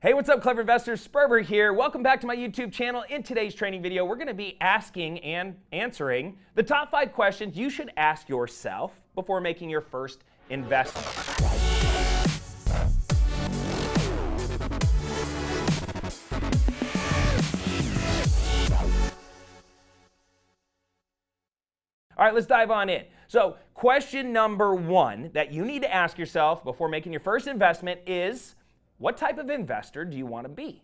Hey, what's up, clever investors? Sperber here. Welcome back to my YouTube channel. In today's training video, we're going to be asking and answering the top 5 questions you should ask yourself before making your first investment. All right, let's dive on in. So, question number 1 that you need to ask yourself before making your first investment is, what type of investor do you want to be?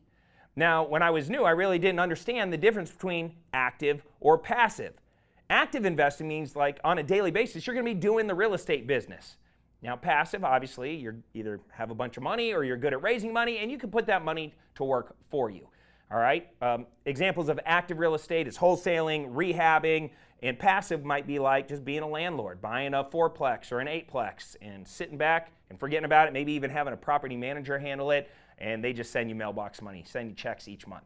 Now, when I was new, I really didn't understand the difference between active or passive. Active investing means, like, on a daily basis, you're going to be doing the real estate business. Now, passive, obviously, you either have a bunch of money or you're good at raising money, and you can put that money to work for you. All right? Examples of active real estate is wholesaling, rehabbing, and passive might be like just being a landlord, buying a 4-plex or an 8-plex and sitting back and forgetting about it, maybe even having a property manager handle it, and they just send you mailbox money, send you checks each month.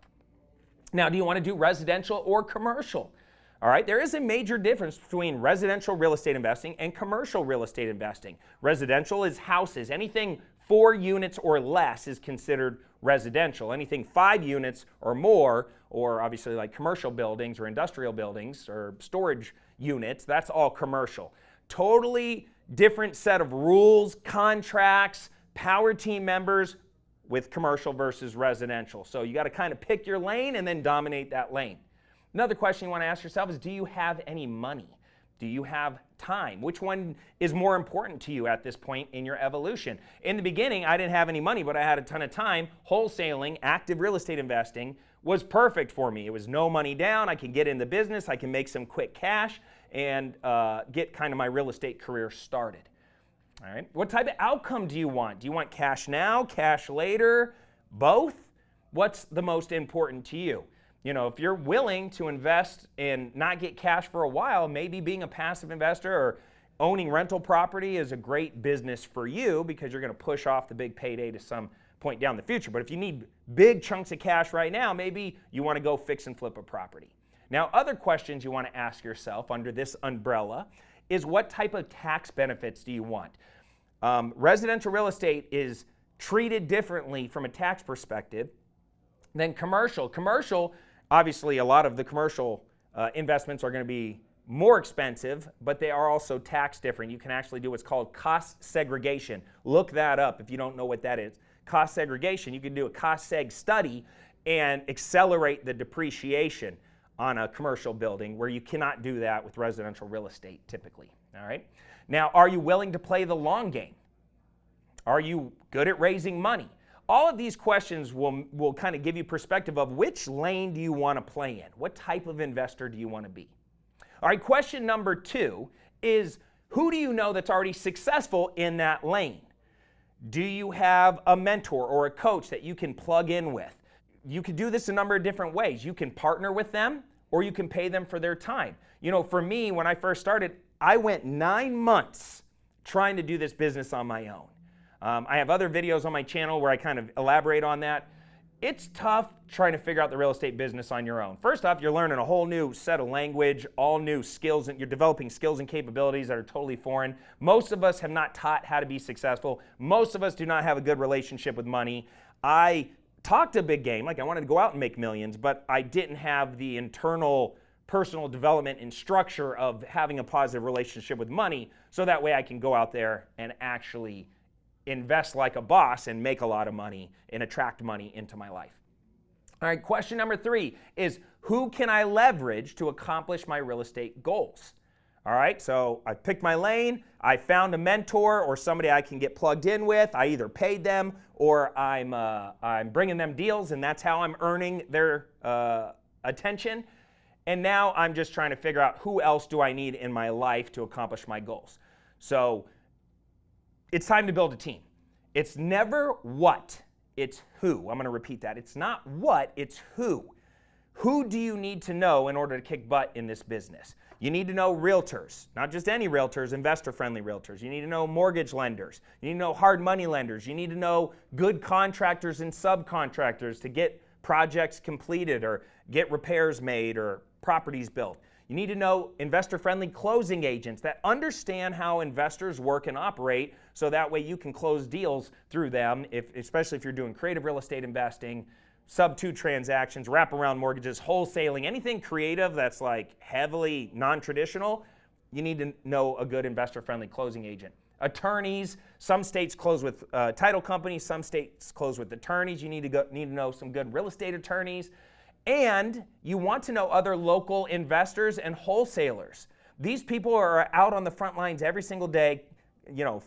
Now, do you want to do residential or commercial? All right, there is a major difference between residential real estate investing and commercial real estate investing. Residential is houses. Anything 4 units or less is considered residential. Anything 5 units or more, or obviously like commercial buildings or industrial buildings or storage units, that's all commercial. Totally different set of rules, contracts, power team members with commercial versus residential. So you got to kind of pick your lane and then dominate that lane. Another question you want to ask yourself is, do you have any money? Do you have time? Which one is more important to you at this point in your evolution? In the beginning, I didn't have any money, but I had a ton of time. Wholesaling, active real estate investing was perfect for me. It was no money down. I can get in the business. I can make some quick cash and get kind of my real estate career started. All right. What type of outcome do you want? Do you want cash now, cash later, both? What's the most important to you? You know, if you're willing to invest and not get cash for a while, maybe being a passive investor or owning rental property is a great business for you because you're going to push off the big payday to some point down the future. But if you need big chunks of cash right now, maybe you want to go fix and flip a property. Now, other questions you want to ask yourself under this umbrella is, what type of tax benefits do you want? Residential real estate is treated differently from a tax perspective than commercial. Commercial, obviously, a lot of the commercial investments are going to be more expensive, but they are also tax different. You can actually do what's called cost segregation. Look that up if you don't know what that is. Cost segregation, you can do a cost seg study and accelerate the depreciation on a commercial building, where you cannot do that with residential real estate typically. All right. Now, are you willing to play the long game? Are you good at raising money? All of these questions will kind of give you perspective of which lane do you want to play in? What type of investor do you want to be? All right, question number 2 is, who do you know that's already successful in that lane? Do you have a mentor or a coach that you can plug in with? You can do this a number of different ways. You can partner with them, or you can pay them for their time. You know, for me, when I first started, I went 9 months trying to do this business on my own. I have other videos on my channel where I kind of elaborate on that. It's tough trying to figure out the real estate business on your own. First off, you're learning a whole new set of language, all new skills, and you're developing skills and capabilities that are totally foreign. Most of us have not taught how to be successful. Most of us do not have a good relationship with money. I talked a big game, like I wanted to go out and make millions, but I didn't have the internal personal development and structure of having a positive relationship with money, so that way I can go out there and actually invest like a boss and make a lot of money and attract money into my life. All right, question number 3 is, who can I leverage to accomplish my real estate goals? All right, so I picked my lane, I found a mentor or somebody I can get plugged in with. I either paid them or I'm bringing them deals, and that's how I'm earning their attention. And now I'm just trying to figure out, who else do I need in my life to accomplish my goals? So it's time to build a team. It's never what, it's who. I'm going to repeat that. It's not what, it's who. Who do you need to know in order to kick butt in this business? You need to know realtors, not just any realtors, investor-friendly realtors. You need to know mortgage lenders. You need to know hard money lenders. You need to know good contractors and subcontractors to get projects completed or get repairs made or properties built. You need to know investor-friendly closing agents that understand how investors work and operate, so that way you can close deals through them, especially if you're doing creative real estate investing, sub-2 transactions, wraparound mortgages, wholesaling, anything creative that's like heavily non-traditional. You need to know a good investor-friendly closing agent. Attorneys, some states close with title companies, some states close with attorneys. You need to know some good real estate attorneys. And you want to know other local investors and wholesalers. These people are out on the front lines every single day,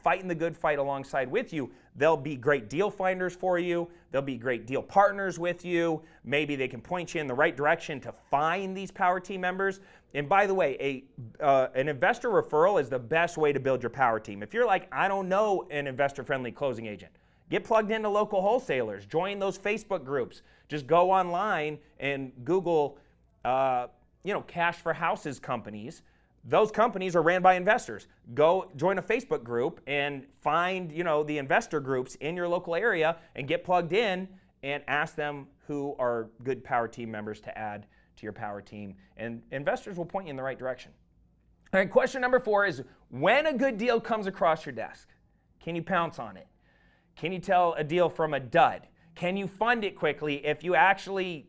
fighting the good fight alongside with you. They'll be great deal finders for you. They'll be great deal partners with you. Maybe they can point you in the right direction to find these power team members. And by the way, an investor referral is the best way to build your power team. If you're like, I don't know an investor-friendly closing agent, get plugged into local wholesalers. Join those Facebook groups. Just go online and Google, cash for houses companies. Those companies are ran by investors. Go join a Facebook group and find, the investor groups in your local area and get plugged in and ask them who are good power team members to add to your power team. And investors will point you in the right direction. All right, question number 4 is, when a good deal comes across your desk, can you pounce on it? Can you tell a deal from a dud? Can you fund it quickly if you actually,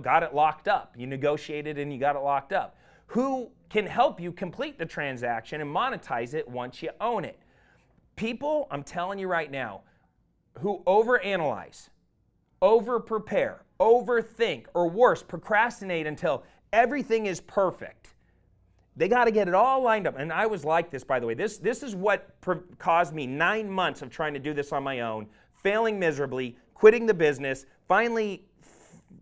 got it locked up? You negotiated and you got it locked up. Who can help you complete the transaction and monetize it once you own it? People, I'm telling you right now, who overanalyze, overprepare, overthink, or worse, procrastinate until everything is perfect. They got to get it all lined up. And I was like this, by the way. This is what caused me 9 months of trying to do this on my own, failing miserably, quitting the business, finally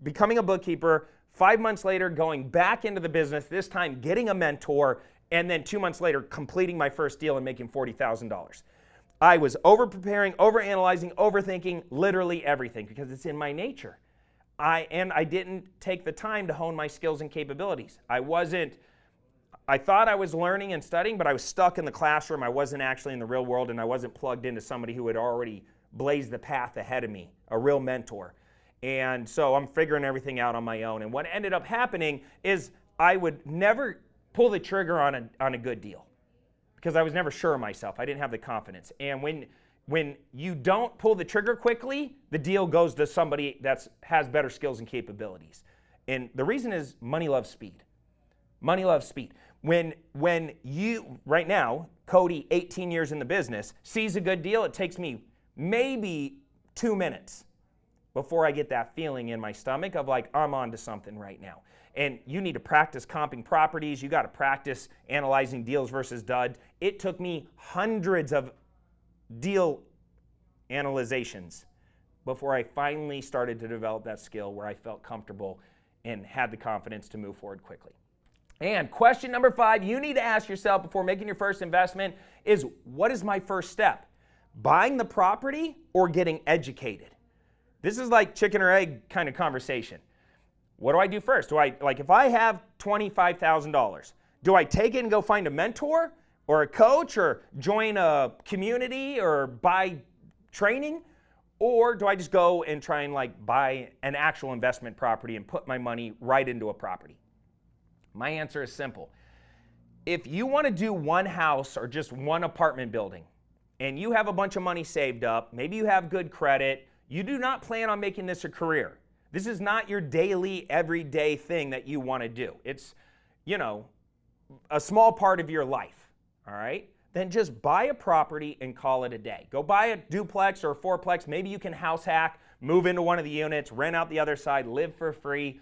becoming a bookkeeper, 5 months later going back into the business, this time getting a mentor, and then 2 months later completing my first deal and making $40,000. I was over-preparing, over-analyzing, overthinking literally everything because it's in my nature. I didn't take the time to hone my skills and capabilities. I thought I was learning and studying, but I was stuck in the classroom. I wasn't actually in the real world, and I wasn't plugged into somebody who had already blazed the path ahead of me, a real mentor. And so I'm figuring everything out on my own. And what ended up happening is I would never pull the trigger on a good deal because I was never sure of myself. I didn't have the confidence. And when you don't pull the trigger quickly, the deal goes to somebody that has better skills and capabilities. And the reason is money loves speed. Money loves speed. When you, right now, Cody, 18 years in the business, sees a good deal, it takes me maybe 2 minutes before I get that feeling in my stomach of like, I'm on to something right now. And you need to practice comping properties. You got to practice analyzing deals versus duds. It took me hundreds of deal analyzations before I finally started to develop that skill where I felt comfortable and had the confidence to move forward quickly. And question number 5 you need to ask yourself before making your first investment is, what is my first step? Buying the property or getting educated? This is like chicken or egg kind of conversation. What do I do first? If I have $25,000, do I take it and go find a mentor or a coach or join a community or buy training? Or do I just go and try and buy an actual investment property and put my money right into a property? My answer is simple. If you want to do one house or just one apartment building and you have a bunch of money saved up, maybe you have good credit, you do not plan on making this a career. This is not your daily, everyday thing that you want to do. It's, a small part of your life, all right? Then just buy a property and call it a day. Go buy a duplex or a fourplex. Maybe you can house hack, move into one of the units, rent out the other side, live for free,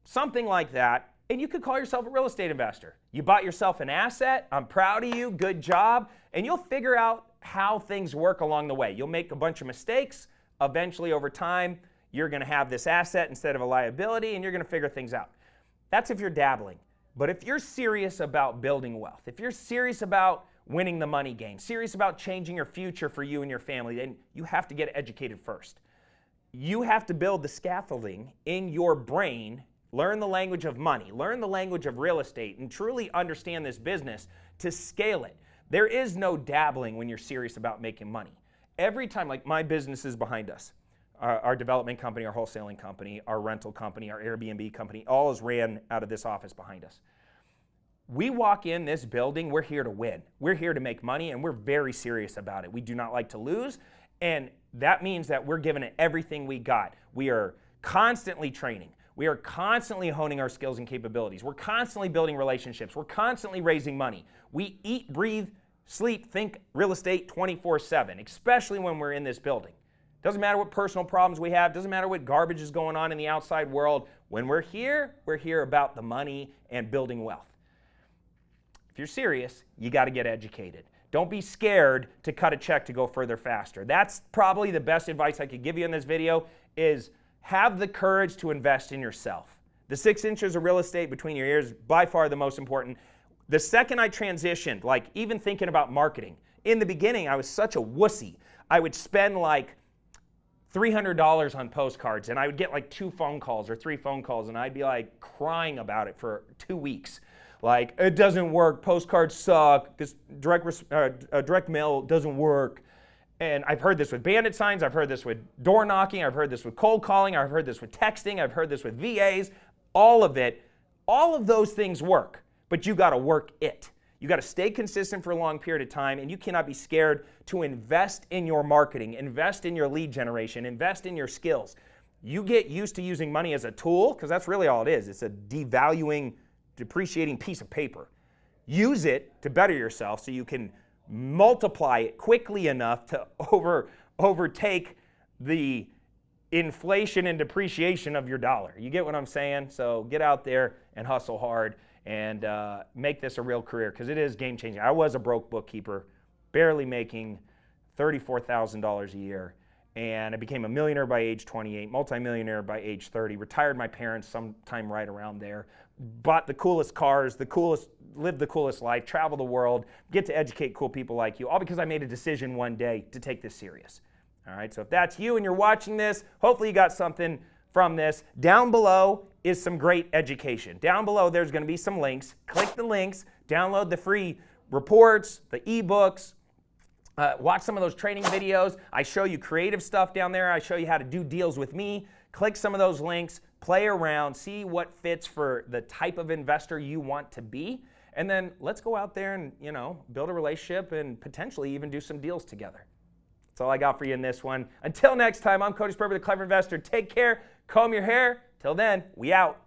something like that. And you could call yourself a real estate investor. You bought yourself an asset. I'm proud of you. Good job. And you'll figure out how things work along the way. You'll make a bunch of mistakes. Eventually, over time, you're going to have this asset instead of a liability, and you're going to figure things out. That's if you're dabbling. But if you're serious about building wealth, if you're serious about winning the money game, serious about changing your future for you and your family, then you have to get educated first. You have to build the scaffolding in your brain, learn the language of money, learn the language of real estate, and truly understand this business to scale it. There is no dabbling when you're serious about making money. Every time, like my business is behind us, our development company, our wholesaling company, our rental company, our Airbnb company, all is ran out of this office behind us. we walk in this building, we're here to win. We're here to make money, and we're very serious about it. We do not like to lose, and that means that we're giving it everything we got. We are constantly training. We are constantly honing our skills and capabilities. We're constantly building relationships. We're constantly raising money. We eat, breathe, sleep, think real estate 24/7, especially when we're in this building. Doesn't matter what personal problems we have. Doesn't matter what garbage is going on in the outside world. When we're here about the money and building wealth. If you're serious, you got to get educated. Don't be scared to cut a check to go further faster. That's probably the best advice I could give you in this video is have the courage to invest in yourself. The 6 inches of real estate between your ears, by far the most important. The second I transitioned, like even thinking about marketing, in the beginning I was such a wussy. I would spend like $300 on postcards and I would get like 2 phone calls or 3 phone calls and I'd be like crying about it for 2 weeks. Like, it doesn't work, postcards suck, this direct mail doesn't work. And I've heard this with bandit signs, I've heard this with door knocking, I've heard this with cold calling, I've heard this with texting, I've heard this with VAs, all of it. All of those things work, but you gotta work it. You gotta stay consistent for a long period of time, and you cannot be scared to invest in your marketing, invest in your lead generation, invest in your skills. You get used to using money as a tool, because that's really all it is. It's a devaluing, depreciating piece of paper. Use it to better yourself so you can multiply it quickly enough to overtake the inflation and depreciation of your dollar. You get what I'm saying? So get out there and hustle hard and make this a real career because it is game changing. I was a broke bookkeeper, barely making $34,000 a year. And I became a millionaire by age 28, multimillionaire by age 30, retired my parents sometime right around there, bought the coolest cars, lived the coolest life, travel the world, get to educate cool people like you, all because I made a decision one day to take this serious. All right, so if that's you and you're watching this, hopefully you got something from this. Down below is some great education. Down below there's going to be some links. Click the links, download the free reports, the ebooks, watch some of those training videos. I show you creative stuff down there. I show you how to do deals with me. Click some of those links, play around, see what fits for the type of investor you want to be. And then let's go out there and, build a relationship and potentially even do some deals together. That's all I got for you in this one. Until next time, I'm Cody, the Clever Investor. Take care, comb your hair. Till then, we out.